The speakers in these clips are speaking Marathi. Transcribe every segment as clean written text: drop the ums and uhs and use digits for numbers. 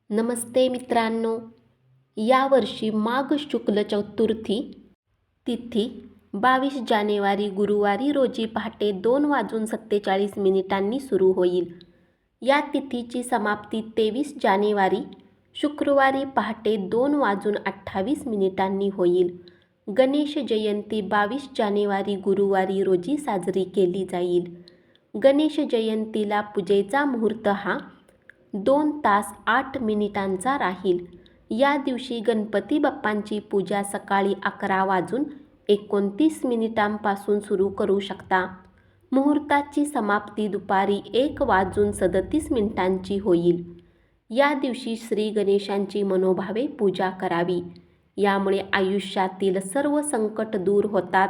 नमस्ते मित्रांनो, यावर्षी माघ शुक्ल चतुर्थी तिथी 22 जानेवारी गुरुवारी रोजी पहाटे 2:47 सुरू होईल. या तिथीची समाप्ती 23 जानेवारी शुक्रवारी पहाटे 2:28 होईल. गणेश जयंती 22 जानेवारी गुरुवारी रोजी साजरी केली जाईल. गणेश जयंतीला पूजेचा मुहूर्त हा 2 तास 8 मिनिटांचा राहील. या दिवशी गणपती बाप्पांची पूजा सकाळी 11:29 सुरू करू शकता. मुहूर्ताची समाप्ती दुपारी 1:37 होईल. या दिवशी श्री गणेशांची मनोभावे पूजा करावी. यामुळे आयुष्यातील सर्व संकट दूर होतात.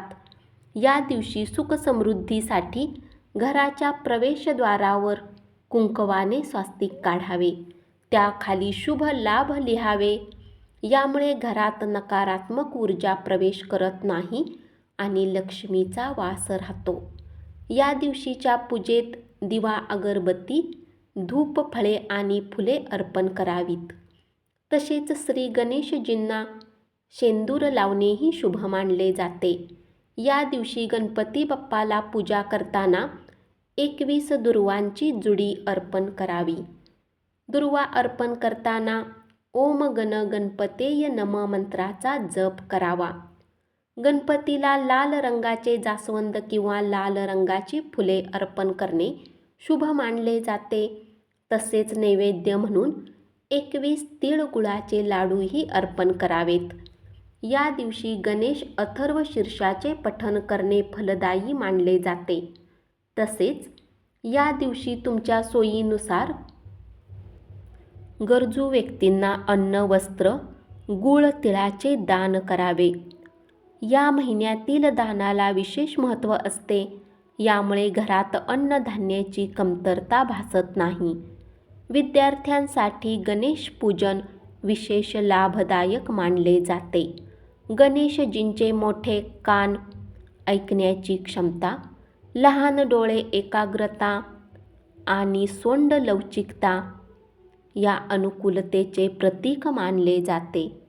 या दिवशी सुखसमृद्धीसाठी घराच्या प्रवेशद्वारावर कुंकवाने स्वास्तिक काढावे. त्याखाली शुभ लाभ लिहावे. यामुळे घरात नकारात्मक ऊर्जा प्रवेश करत नाही आणि लक्ष्मीचा वास राहतो. या दिवशीच्या पूजेत दिवा, अगरबत्ती, धूप, फळे आणि फुले अर्पण करावीत. तसेच श्री गणेशजींना शेंदूर लावणेही शुभ मानले जाते. या दिवशी गणपती बाप्पाला पूजा करताना 21 दुर्वांची जुडी अर्पण करावी. दुर्वा अर्पण करताना ओम गण गणपतेय नम मंत्राचा जप करावा. गणपतीला लाल रंगाचे जास्वंद किंवा लाल रंगाची फुले अर्पण करणे शुभ मानले जाते. तसेच नैवेद्य म्हणून 21 तिळगुळाचे लाडूही अर्पण करावेत. या दिवशी गणेश अथर्व शीर्षाचे पठण करणे फलदायी मानले जाते. तसेच या दिवशी तुमच्या सोयीनुसार गरजू व्यक्तींना अन्न, वस्त्र, गूळ, तिळाचे दान करावे. या महिन्यातील दानाला विशेष महत्त्व असते. यामुळे घरात अन्नधान्याची कमतरता भासत नाही. विद्यार्थ्यांसाठी गणेश पूजन विशेष लाभदायक मानले जाते. गणेशजींचे मोठे कान, ऐकण्याची क्षमता, लहान डोळे, एकाग्रता आणि सोंड लवचिकता या अनुकूलतेचे प्रतीक मानले जाते.